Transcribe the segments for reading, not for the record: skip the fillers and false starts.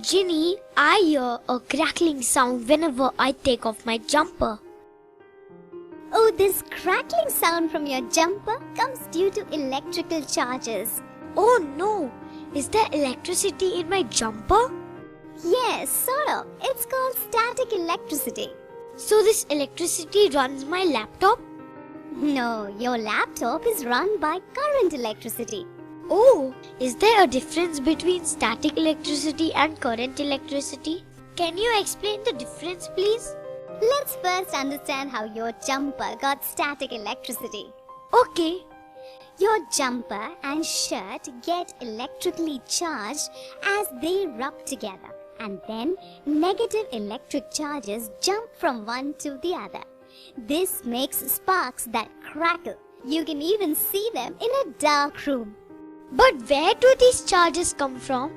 Ginny, I hear a crackling sound whenever I take off my jumper. Oh, this crackling sound from your jumper comes due to electrical charges. Oh no! Is there electricity in my jumper? Yes, sort of. It's called static electricity. So this electricity runs my laptop? No, your laptop is run by current electricity. Oh, is there a difference between static electricity and current electricity? Can you explain the difference, please? Let's first understand how your jumper got static electricity. Okay. Your jumper and shirt get electrically charged as they rub together, and then negative electric charges jump from one to the other. This makes sparks that crackle. You can even see them in a dark room. But where do these charges come from?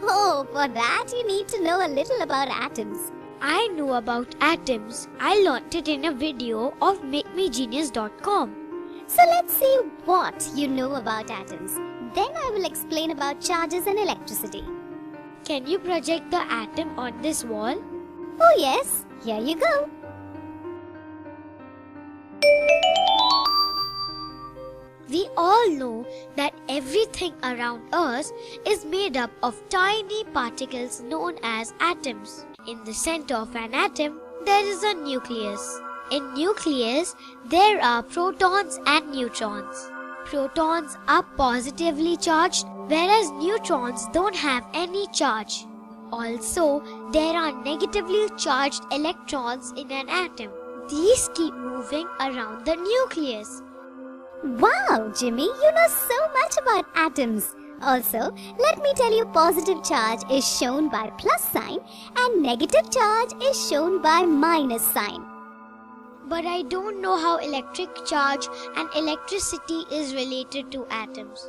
Oh, for that you need to know a little about atoms. I know about atoms. I learnt it in a video of makemegenius.com. So let's see what you know about atoms. Then I will explain about charges and electricity. Can you project the atom on this wall? Oh yes, here you go. We all know that everything around us is made up of tiny particles known as atoms. In the center of an atom, there is a nucleus. In nucleus, there are protons and neutrons. Protons are positively charged, whereas neutrons don't have any charge. Also, there are negatively charged electrons in an atom. These keep moving around the nucleus. Wow, Jimmy, you know so much about atoms. Also, let me tell you, positive charge is shown by plus sign and negative charge is shown by minus sign. But I don't know how electric charge and electricity is related to atoms.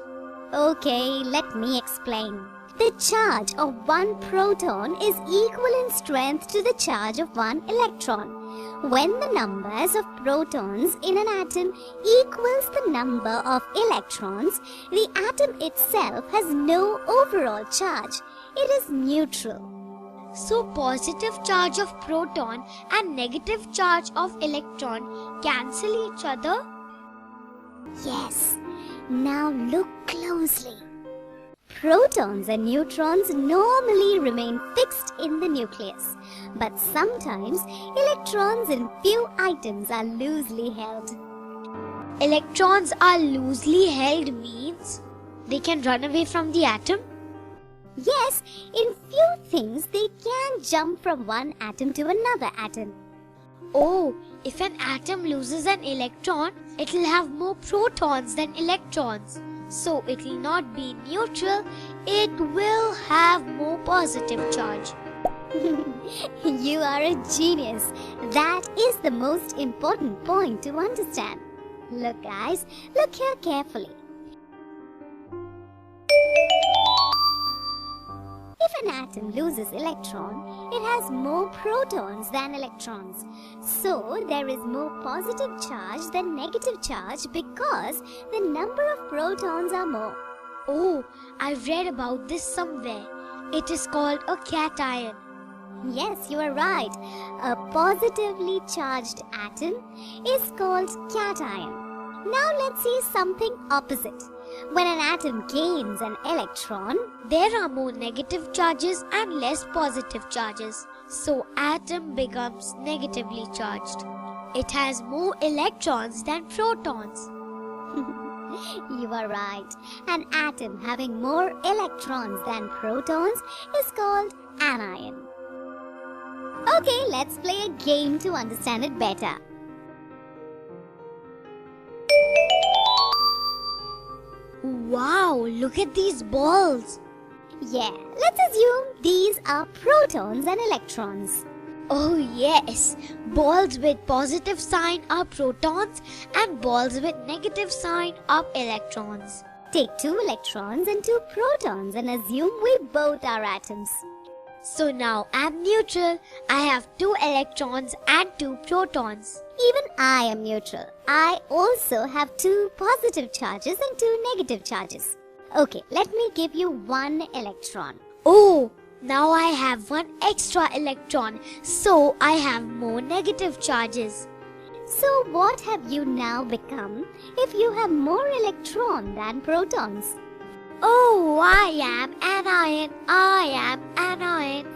Okay, let me explain. The charge of one proton is equal in strength to the charge of one electron. When the numbers of protons in an atom equals the number of electrons, the atom itself has no overall charge. It is neutral. So positive charge of proton and negative charge of electron cancel each other? Yes. Now look closely. Protons and neutrons normally remain fixed in the nucleus, but sometimes electrons in few items are loosely held. Electrons are loosely held means they can run away from the atom? Yes, in few things they can jump from one atom to another atom. Oh, if an atom loses an electron, it will have more protons than electrons. So it will not be neutral, it will have more positive charge. You are a genius. That is the most important point to understand. Look guys, look here carefully. If an atom loses electron, it has more protons than electrons. So there is more positive charge than negative charge because the number of protons are more. Oh, I read about this somewhere. It is called a cation. Yes, you are right. A positively charged atom is called cation. Now let's see something opposite. When an atom gains an electron, there are more negative charges and less positive charges. So atom becomes negatively charged. It has more electrons than protons. You are right. An atom having more electrons than protons is called anion. Okay, let's play a game to understand it better. Wow, look at these balls. Yeah, let's assume these are protons and electrons. Oh yes, balls with positive sign are protons and balls with negative sign are electrons. Take 2 electrons and 2 protons and assume we both are atoms. So now I'm neutral. I have 2 electrons and 2 protons. Even I am neutral. I also have 2 positive charges and 2 negative charges. Okay, let me give you 1 electron. Oh, now I have 1 extra electron, so I have more negative charges. So what have you now become if you have more electron than protons? Oh, I am anion. I am anion.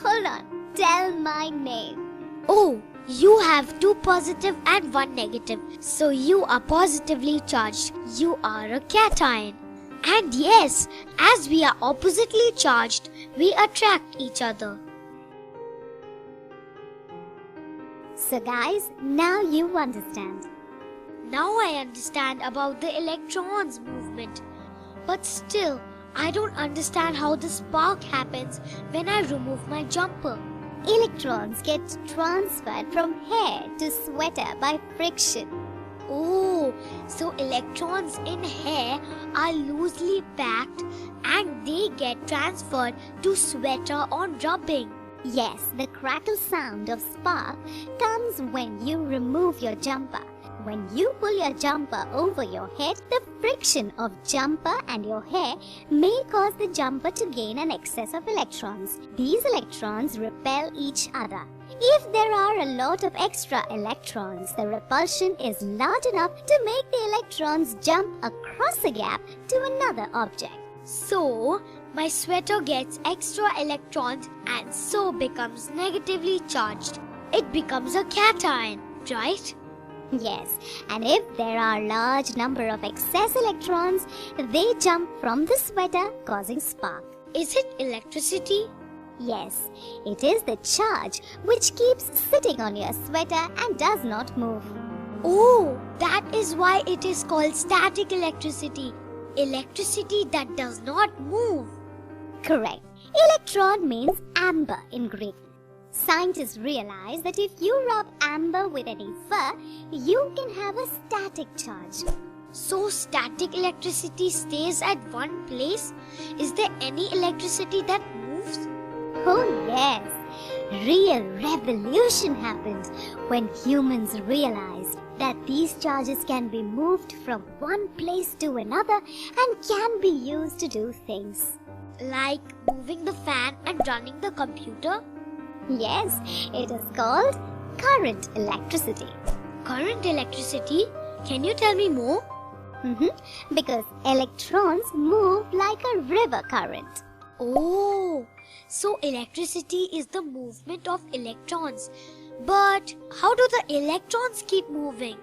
Hold on, tell my name. Oh, you have 2 positive and 1 negative, so you are positively charged. You are a cation. And yes, as we are oppositely charged, we attract each other. So guys, now you understand. Now I understand about the electrons' movement. But still, I don't understand how the spark happens when I remove my jumper. Electrons get transferred from hair to sweater by friction. Oh, so electrons in hair are loosely packed and they get transferred to sweater on rubbing. Yes, the crackle sound of spark comes when you remove your jumper. When you pull your jumper over your head, the friction of jumper and your hair may cause the jumper to gain an excess of electrons. These electrons repel each other. If there are a lot of extra electrons, the repulsion is large enough to make the electrons jump across a gap to another object. So, my sweater gets extra electrons and so becomes negatively charged. It becomes a cation, right? Yes, and if there are large number of excess electrons, they jump from the sweater causing spark. Is it electricity? Yes, it is the charge which keeps sitting on your sweater and does not move. Oh, that is why it is called static electricity. Electricity that does not move. Correct. Electron means amber in Greek. Scientists realize that if you rub amber with any fur, you can have a static charge. So static electricity stays at one place? Is there any electricity that moves? Oh yes, real revolution happened when humans realized that these charges can be moved from one place to another and can be used to do things. Like moving the fan and running the computer? Yes, it is called current electricity. Current electricity? Can you tell me more? Because electrons move like a river current. Oh, so electricity is the movement of electrons. But how do the electrons keep moving?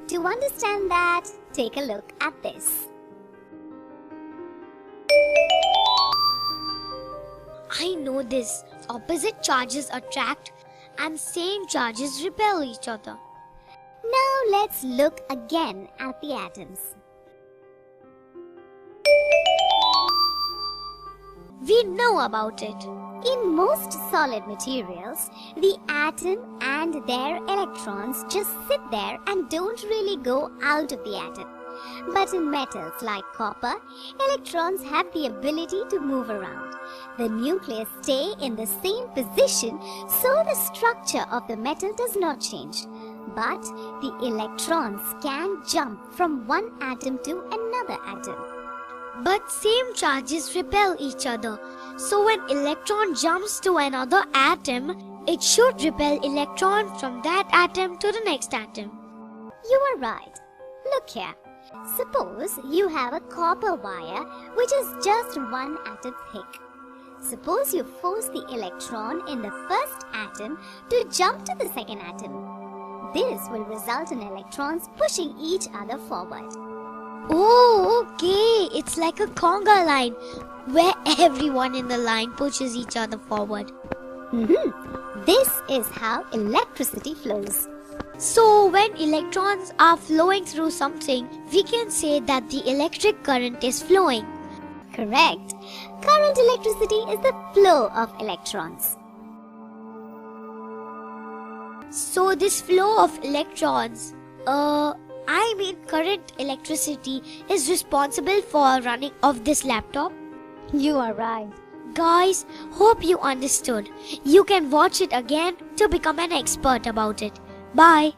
To understand that, take a look at this. I know this. Opposite charges attract and same charges repel each other. Now let's look again at the atoms. We know about it. In most solid materials, the atom and their electrons just sit there and don't really go out of the atom. But in metals like copper, electrons have the ability to move around. The nucleus stay in the same position, so the structure of the metal does not change. But the electrons can jump from one atom to another atom. But same charges repel each other. So when electron jumps to another atom, it should repel electron from that atom to the next atom. You are right. Look here. Suppose you have a copper wire which is just one atom thick. Suppose you force the electron in the first atom to jump to the second atom. This will result in electrons pushing each other forward. Oh, okay. It's like a conga line where everyone in the line pushes each other forward. This is how electricity flows. So when electrons are flowing through something, we can say that the electric current is flowing. Correct. Current electricity is the flow of electrons. So this flow of electrons, current electricity is responsible for running of this laptop? You are right. Guys, hope you understood. You can watch it again to become an expert about it. Bye.